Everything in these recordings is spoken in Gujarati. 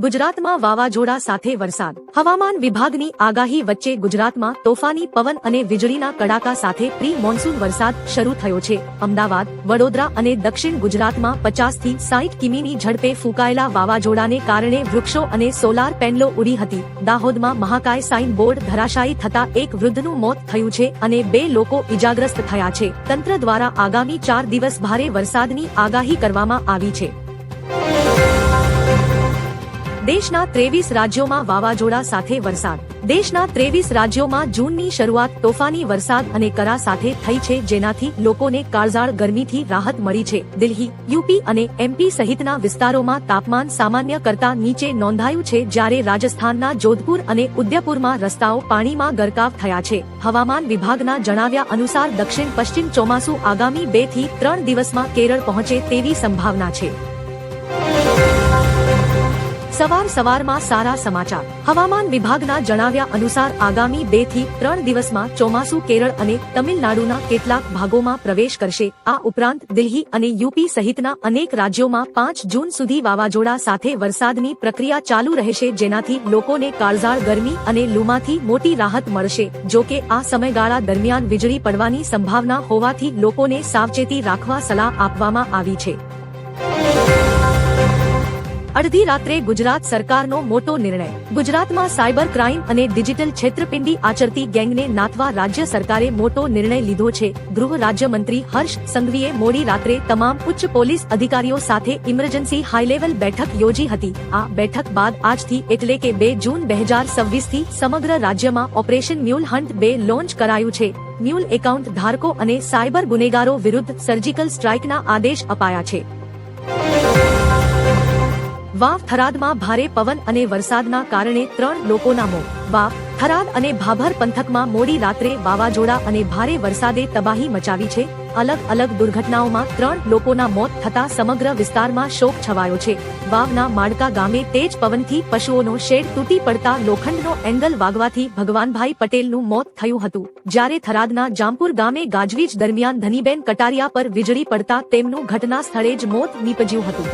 ગુજરાતમાં વાવાઝોડા સાથે વરસાદ. હવામાન વિભાગની આગાહી વચ્ચે ગુજરાતમાં તોફાની પવન અને વીજળીના કડાકા સાથે પ્રી મોન્સૂન વરસાદ શરૂ થયો છે. અમદાવાદ, વડોદરા અને દક્ષિણ ગુજરાતમાં 50 થી 60 કિમીની ઝડપે ફૂંકાયેલા વાવાઝોડાને કારણે વૃક્ષો અને સોલાર પેનલો ઉડી હતી. દાહોદમાં મહાકાય સાઇન બોર્ડ ધરાશાયી થતા એક વૃદ્ધનું મોત થયું છે અને 2 લોકો ઇજાગ્રસ્ત થયા છે. તંત્ર દ્વારા આગામી 4 દિવસ ભારે વરસાદની આગાહી કરવામાં આવી છે. દેશના 23 રાજ્યોમાં વાવાઝોડા સાથે વરસાદ. દેશના 23 રાજ્યોમાં જૂનની શરૂઆત તોફાની વરસાદ અને કરા સાથે થઈ છે, જેનાથી લોકોને કાળઝાળ ગરમીથી રાહત મળી છે. દિલ્હી, યુપી અને એમપી સહિતના વિસ્તારોમાં તાપમાન સામાન્ય કરતા નીચે નોંધાયું છે, જ્યારે રાજસ્થાનના જોધપુર અને ઉદયપુરમાં રસ્તાઓ પાણીમાં ગરકાવ થયા છે. હવામાન વિભાગના જણાવ્યા અનુસાર દક્ષિણ પશ્ચિમ ચોમાસું આગામી 2 થી 3 દિવસમાં કેરળ પહોંચે તેવી સંભાવના છે. સવારમાં સારા સમાચાર. હવામાન વિભાગના જણાવ્યા અનુસાર આગામી 2 થી 3 દિવસમાં ચોમાસું કેરળ અને તમિલનાડુના કેટલાક ભાગોમાં પ્રવેશ કરશે. આ ઉપરાંત દિલ્હી અને યુપી સહિતના અનેક રાજ્યોમાં 5 જૂન સુધી વાવાઝોડા સાથે વરસાદની પ્રક્રિયા ચાલુ રહેશે, જેનાથી લોકોને કાળઝાળ ગરમી અને લૂમાંથી મોટી રાહત મળશે. જો કે આ સમયગાળા દરમિયાન વીજળી પડવાની સંભાવના હોવાથી લોકોને સાવચેતી રાખવા સલાહ આપવામાં આવી છે. અડધી રાત્રે ગુજરાત સરકારનો મોટો નિર્ણય. ગુજરાતમાં સાયબર ક્રાઇમ અને ડિજિટલ છેતરપિંડી આચરતી ગેંગને નાથવા રાજ્ય સરકારે મોટો નિર્ણય લીધો છે. ગૃહ રાજ્યમંત્રી હર્ષ સંઘવીએ મોડી રાત્રે તમામ ઉચ્ચ પોલીસ અધિકારીઓ સાથે ઇમરજન્સી હાઈલેવલ બેઠક યોજી હતી. આ બેઠક બાદ આજથી એટલે કે 2 જૂન 2026 થી સમગ્ર રાજ્યમાં ઓપરેશન મ્યુલ હન્ટ 2 લોન્ચ કરાયું છે. મ્યુલ એકાઉન્ટ ધારકો અને સાયબર ગુનેગારો વિરુદ્ધ સર્જિકલ સ્ટ્રાઇકના આદેશ અપાયા છે. વાવ, થરાદમાં ભારે પવન અને વરસાદના કારણે 3 લોકોના મોત. વાવ, થરાદ અને ભાભર પંથકમાં મોડી રાત્રે વાવાઝોડા અને ભારે વરસાદે તબાહી મચાવી છે. અલગ દુર્ઘટનાઓમાં 3 લોકોના મોત થતા સમગ્ર વિસ્તારમાં શોક છવાયો છે. વાવના માડકા ગામે તેજ પવનથી પશુઓનો શેડ તૂટી પડતા લોખંડનો એંગલ વાગવાથી ભગવાનભાઈ પટેલનું મોત થયું હતું, જ્યારે થરાદના જામપુર ગામે ગાજવીજ દરમિયાન ધનીબેન કટારિયા પર વીજળી પડતા તેમનું ઘટના સ્થળે જ મોત નીપજ્યું હતું.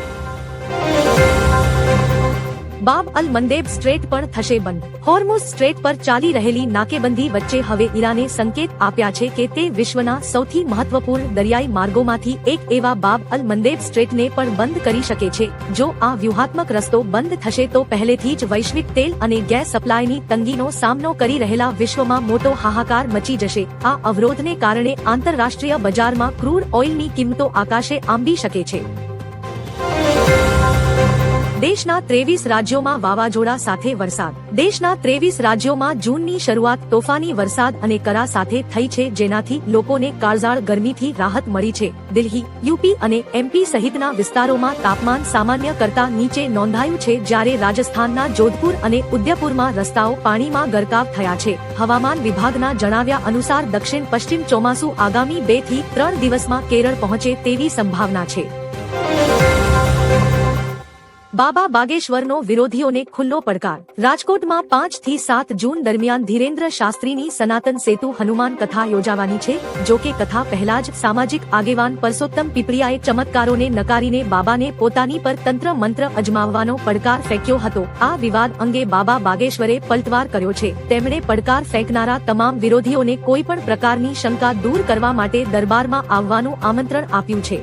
બાબ અલ મંદેબ સ્ટ્રેટ પણ થશે બંધ. હોર્મુઝ સ્ટ્રેટ પર ચાલી રહેલી નાકેબંધી વચ્ચે હવે ઈરાને સંકેત આપ્યા છે કે તે વિશ્વના સૌથી મહત્વપૂર્ણ દરિયાઈ માર્ગોમાંથી એક એવા બાબ અલ મંદેબ સ્ટ્રેટને પણ બંધ કરી શકે છે. જો આ વ્યૂહાત્મક રસ્તો બંધ થશે તો પહેલેથી જ વૈશ્વિક તેલ અને ગેસ સપ્લાયની તંગીનો સામનો કરી રહેલા વિશ્વમાં મોટો હાહાકાર મચી જશે. આ અવરોધને કારણે આંતરરાષ્ટ્રીય બજારમાં ક્રૂડ ઓઇલની કિંમતો આકાશે આંબી શકે છે. દેશના 23 રાજ્યોમાં વાવાઝોડા સાથે વરસાદ. દેશના 23 રાજ્યોમાં જૂનની શરૂઆત તોફાની વરસાદ અને કરા સાથે થઈ છે, જેનાથી લોકોને કાળઝાળ ગરમીથી રાહત મળી છે. દિલ્હી, યુપી અને એમપી સહિતના વિસ્તારોમાં તાપમાન સામાન્ય કરતા નીચે નોંધાયું છે, જ્યારે રાજસ્થાનના જોધપુર અને ઉદયપુરમાં રસ્તાઓ પાણીમાં ગરકાવ થયા છે. હવામાન વિભાગના જણાવ્યા અનુસાર દક્ષિણ પશ્ચિમ ચોમાસું આગામી 2 થી 3 દિવસમાં કેરળ પહોંચે તેવી સંભાવના છે. બાબા બાગેશ્વરનો વિરોધીઓને ખુલ્લો પડકાર. રાજકોટમાં 5 થી 7 જૂન દરમિયાન ધીરેન્દ્ર શાસ્ત્રીની સનાતન સેતુ હનુમાન કથા યોજાવાની છે. જો કે કથા પહેલા જ સામાજિક આગેવાન પરસોત્તમ પીપળિયાએ ચમત્કારોને નકારીને બાબાને પોતાની પર તંત્ર મંત્ર અજમાવવાનો પડકાર ફેંક્યો હતો. આ વિવાદ અંગે બાબા બાગેશ્વરે પલટવાર કર્યો છે. તેમણે પડકાર ફેંકનારા તમામ વિરોધીઓને કોઈ પણ પ્રકારની શંકા દૂર કરવા માટે દરબારમાં આવવાનું આમંત્રણ આપ્યું છે.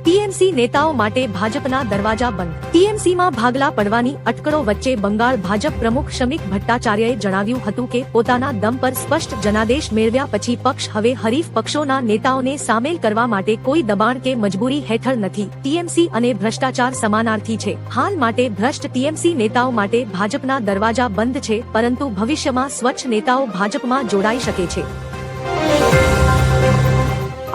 ટીએમસી નેતાઓ માટે ભાજપના દરવાજા બંધ. ટીએમસીમાં ભાગલા પડવાની અટકળો વચ્ચે બંગાળ ભાજપ પ્રમુખ શમિક ભટ્ટાચાર્યએ જણાવ્યું હતું કે પોતાના દમ પર સ્પષ્ટ જનાદેશ મેળવ્યા પછી પક્ષ હવે હરીફ પક્ષોના નેતાઓને સામેલ કરવા માટે કોઈ દબાણ કે મજબૂરી હેઠળ નથી. ટીએમસી અને ભ્રષ્ટાચાર સમાનાર્થી છે. હાલ માટે ભ્રષ્ટ ટીએમસી નેતાઓ માટે ભાજપના દરવાજા બંધ છે, પરંતુ ભવિષ્યમાં સ્વચ્છ નેતાઓ ભાજપમાં જોડાઈ શકે છે.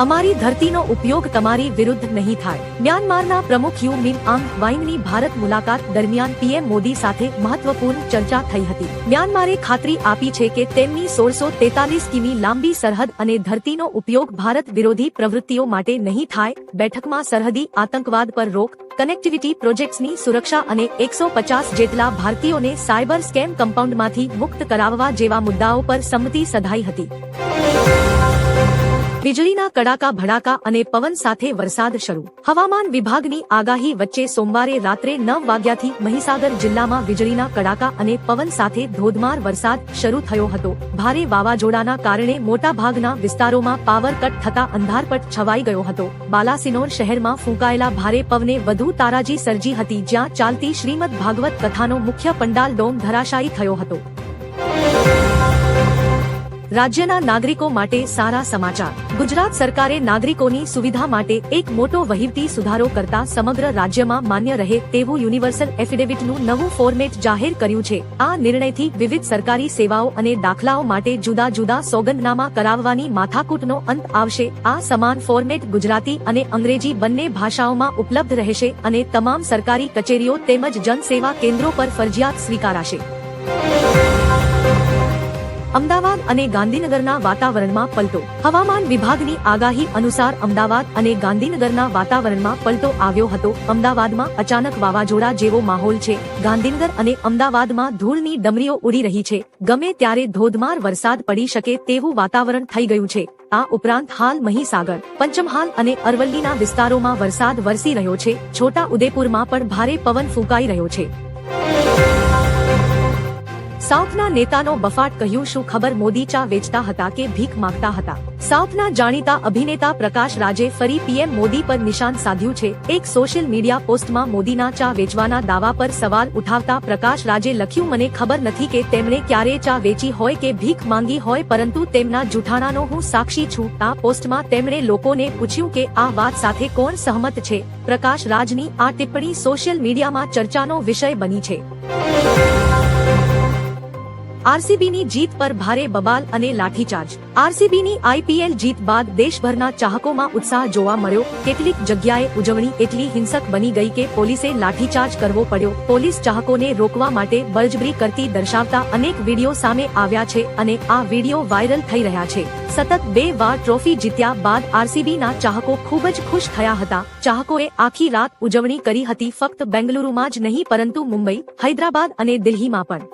અમારી ધરતીનો ઉપયોગ તમારી વિરુદ્ધ નહીં થાય. મ્યાનમારના પ્રમુખ યુ મિન આંગ વાઇંગની ભારત મુલાકાત દરમિયાન પીએમ મોદી સાથે મહત્વપૂર્ણ ચર્ચા થઈ હતી. મ્યાનમારે ખાતરી આપી છે કે તેમની 1643 કિમી લાંબી સરહદ અને ધરતીનો ઉપયોગ ભારત વિરોધી પ્રવૃત્તિઓ માટે નહીં થાય. બેઠકમાં સરહદી આતંકવાદ પર રોક, કનેક્ટિવિટી પ્રોજેક્ટ્સની સુરક્ષા અને 150 જેટલા ભારતીયોને સાયબર સ્કેમ કમ્પાઉન્ડમાંથી મુક્ત કરાવવા જેવા મુદ્દાઓ પર સંમતિ સધાઈ હતી. વીજળીના કડાકા ભડાકા અને પવન સાથે વરસાદ શરૂ. હવામાન વિભાગની આગાહી વચ્ચે સોમવારે રાત્રે 9 વાગ્યાથી મહીસાગર જિલ્લામાં વીજળીના કડાકા અને પવન સાથે ધોધમાર વરસાદ શરૂ થયો હતો. ભારે વાવાઝોડાના કારણે મોટાભાગના વિસ્તારોમાં પાવર કટ થતા અંધારપટ છવાઈ ગયો હતો. બાલાસિનોર શહેરમાં ફૂંકાયેલા ભારે પવને વધુ તારાજી સર્જી હતી, જ્યાં ચાલતી શ્રીમદ ભાગવત કથાનો મુખ્ય પંડાલ ડોમ ધરાશાયી થયો હતો. રાજ્યના નાગરિકો માટે સારા સમાચાર. ગુજરાત સરકારે નાગરિકોની સુવિધા માટે એક મોટો વહીવટી સુધારો કરતા સમગ્ર રાજ્યમાં માન્ય રહે તેવું યુનિવર્સલ એફિડેવિટનું નવું ફોર્મેટ જાહેર કર્યું છે. આ નિર્ણયથી વિવિધ સરકારી સેવાઓ અને દાખલાઓ માટે જુદા જુદા સોગંદનામા કરાવવાની માથાકૂટનો અંત આવશે. આ સમાન ફોર્મેટ ગુજરાતી અને અંગ્રેજી બંને ભાષાઓમાં ઉપલબ્ધ રહેશે અને તમામ સરકારી કચેરીઓ તેમજ જનસેવા કેન્દ્રો પર ફરજિયાત સ્વીકારાશે. અમદાવાદ અને ગાંધીનગરના વાતાવરણમાં પલટો. હવામાન વિભાગની આગાહી અનુસાર અમદાવાદ અને ગાંધીનગરના વાતાવરણમાં પલટો આવ્યો હતો. અમદાવાદમાં અચાનક વાવાઝોડા જેવો માહોલ છે. ગાંધીનગર અને અમદાવાદમાં ધૂળની ડમરીઓ ઉડી રહી છે. ગમે ત્યારે ધોધમાર વરસાદ પડી શકે તેવું વાતાવરણ થઈ ગયું છે. આ ઉપરાંત હાલ મહીસાગર, પંચમહાલ અને અરવલ્લીના વિસ્તારોમાં વરસાદ વરસી રહ્યો છે. છોટા ઉદેપુરમાં પણ ભારે પવન ફૂંકાઈ રહ્યો છે. સાઉથના નેતાનો બફાટ. કહ્યું શું ખબર, મોદી ચા વેચતા હતા કે ભીખ માંગતા હતા? સાઉથના જાણીતા અભિનેતા પ્રકાશ રાજે ફરી પીએમ મોદી પર નિશાન સાધ્યું છે. એક સોશિયલ મીડિયા પોસ્ટમાં મોદીના ચા વેચવાના દાવા પર સવાલ ઉઠાવતા પ્રકાશ રાજે લખ્યું, મને ખબર નથી કે તેમણે ક્યારે ચા વેચી હોય કે ભીખ માંગી હોય, પરંતુ તેમના જૂઠાણાનો હું સાક્ષી છું. આ પોસ્ટમાં તેમણે લોકોને પૂછ્યું કે આ વાત સાથે કોણ સહમત છે. પ્રકાશ રાજની આ ટિપ્પણી સોશિયલ મીડિયામાં ચર્ચાનો વિષય બની છે. આરસીબીની જીત પર ભારે બબાલ અને લાઠીચાર્જ. આરસીબીની આઈપીએલ જીત બાદ દેશભરના ચાહકોમાં ઉત્સાહ જોવા મળ્યો. કેટલીક જગ્યાએ ઉજવણી એટલી હિંસક બની ગઈ કે પોલીસે લાઠીચાર્જ કરવો પડ્યો. પોલીસ ચાહકોને રોકવા માટે બળજબરી કરતી દર્શાવતા અનેક વીડિયો સામે આવ્યા છે અને આ વીડિયો વાયરલ થઈ રહ્યા છે. સતત 2 વાર ટ્રોફી જીત્યા બાદ આરસીબીના ચાહકો ખૂબ જ ખુશ થયા હતા. ચાહકોએ આખી રાત ઉજવણી કરી હતી. ફક્ત બેંગલુરુમાં જ નહીં પરંતુ મુંબઈ, હૈદરાબાદ અને દિલ્હીમાં પણ.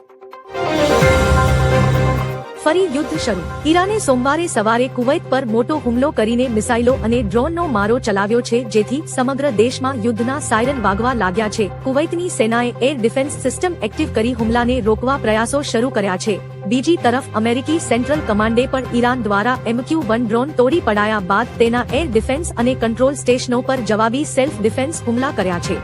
ફરી યુદ્ધ શરૂ. ઈરાને સોમવારે સવારે કુવૈત પર મોટો હુમલો કરીને મિસાઇલો અને ડ્રોનનો મારો ચલાવ્યો છે, જેથી સમગ્ર દેશમાં યુદ્ધના સાયરન વાગવા લાગ્યા છે. કુવૈતની સેનાએ એર ડિફેન્સ સિસ્ટમ એક્ટિવ કરી હુમલાને રોકવા પ્રયાસો શરૂ કર્યા છે. બીજી તરફ અમેરિકી સેન્ટ્રલ કમાન્ડે પણ ઈરાન દ્વારા MQ-1 ડ્રોન તોડી પડાયા બાદ તેના એર ડિફેન્સ અને કંટ્રોલ સ્ટેશનો પર જવાબી સેલ્ફ ડિફેન્સ હુમલા કર્યા છે.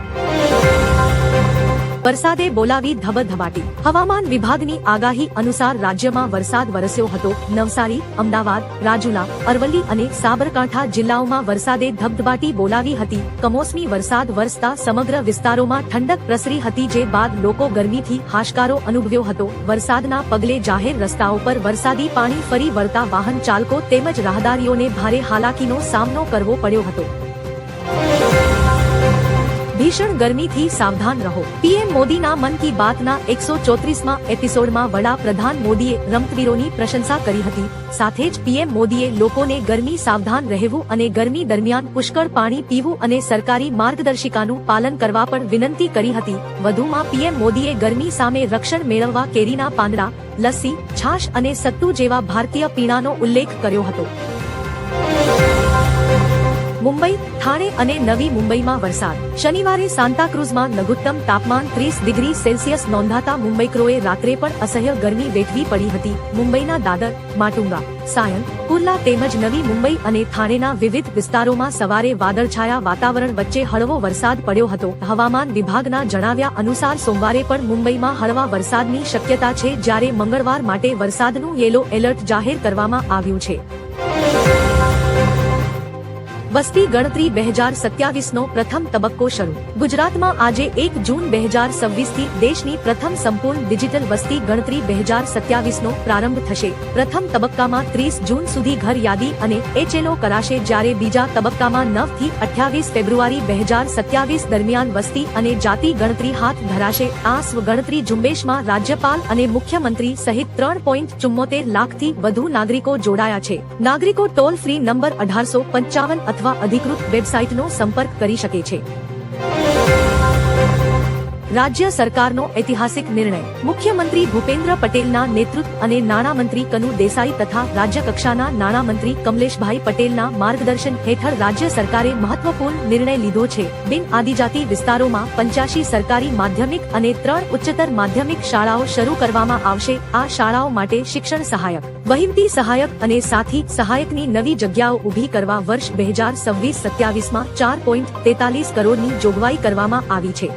વરસાદે બોલાવી ધબધબાટી. હવામાન વિભાગની આગાહી અનુસાર રાજ્યમાં વરસાદ વરસ્યો હતો. નવસારી, અમદાવાદ, રાજુલા, અરવલ્લી અને સાબરકાંઠા જિલ્લાઓમાં વરસાદે ધબધબાટી બોલાવી હતી. કમોસમી વરસાદ વરસતા સમગ્ર વિસ્તારોમાં ઠંડક પ્રસરી હતી, જે બાદ લોકો ગરમીથી હાશકારો અનુભવ્યો હતો. વરસાદના પગલે જાહેર રસ્તાઓ પર વરસાદી પાણી ફરી વળતા વાહન ચાલકો તેમજ રાહદારીઓને ભારે હાલાકીનો સામનો કરવો પડ્યો હતો. ભીષણ ગરમીથી સાવધાન રહો. પીએમ મોદીના મન કી બાતના 134માં એપિસોડમાં વડાપ્રધાન મોદીએ રમતવીરોની પ્રશંસા કરી હતી. સાથે જ પીએમ મોદીએ લોકોને ગરમી સાવધાન રહેવું અને ગરમી દરમિયાન પુષ્કળ પાણી પીવું અને સરકારી માર્ગદર્શિકાનું પાલન કરવા પણ વિનંતી કરી હતી. વધુમાં પીએમ મોદીએ ગરમી સામે રક્ષણ મેળવવા કેરીના પાંદડા, લસ્સી, છાશ અને સત્તુ જેવા ભારતીય પીણાનો ઉલ્લેખ કર્યો હતો. મુંબઈ, થાણે અને નવી મુંબઈમાં વરસાદ. શનિવારે સાન્તાક્રુઝમાં લઘુત્તમ તાપમાન 30 ડિગ્રી સેલ્સિયસ નોંધાતા મુંબઈકરોએ રાત્રે પણ અસહ્ય ગરમી વેઠવી પડી હતી. મુંબઈના દાદર, માટુંગા, સાયન, કુર્લા તેમજ નવી મુંબઈ અને થાણેના વિવિધ વિસ્તારોમાં સવારે વાદળછાયા વાતાવરણ વચ્ચે હળવો વરસાદ પડ્યો હતો. હવામાન વિભાગના જણાવ્યા અનુસાર સોમવારે પણ મુંબઈમાં હળવા વરસાદની શક્યતા છે, જ્યારે મંગળવાર માટે વરસાદનું યેલો એલર્ટ જાહેર કરવામાં આવ્યું છે. વસ્તી ગણતરી 2027નો પ્રથમ તબક્કો શરૂ. ગુજરાતમાં આજે 1 જૂન 2026થી દેશની પ્રથમ સંપૂર્ણ ડિજિટલ વસ્તી ગણતરી 2027નો પ્રારંભ થશે. પ્રથમ તબક્કામાં 30 જૂન સુધી ઘર યાદી અને HLO કરાશે, જ્યારે બીજા તબક્કામાં 9 થી 28 ફેબ્રુઆરી 2027 દરમિયાન વસ્તી અને જાતિ ગણતરી હાથ ધરાશે. આ સ્વગણતરી ઝુંબેશમાં રાજ્યપાલ અને મુખ્યમંત્રી સહિત 3.74 લાખથી વધુ નાગરિકો જોડાયા છે. નાગરિકો ટોલ ફ્રી નંબર 1855 અથવા અધિકૃત વેબસાઇટનો સંપર્ક કરી શકે છે. રાજ્ય સરકારનો ઐતિહાસિક નિર્ણય. મુખ્યમંત્રી ભૂપેન્દ્ર પટેલના નેતૃત્વ અને નાણામંત્રી કનુ દેસાઈ તથા રાજ્ય કક્ષાના નાણામંત્રી કમલેશભાઈ પટેલના માર્ગદર્શન હેઠળ રાજ્ય સરકારે મહત્વપૂર્ણ નિર્ણય લીધો છે. બિન આદિજાતિ વિસ્તારોમાં 85 સરકારી માધ્યમિક અને 3 ઉચ્ચતર માધ્યમિક શાળાઓ શરૂ કરવામાં આવશે. આ શાળાઓ માટે શિક્ષણ સહાયક, વહીવટી સહાયક અને સાથી સહાયકની નવી જગ્યાઓ ઊભી કરવા વર્ષ 2026-27 માં 4.43 કરોડની જોગવાઈ કરવામાં આવી છે.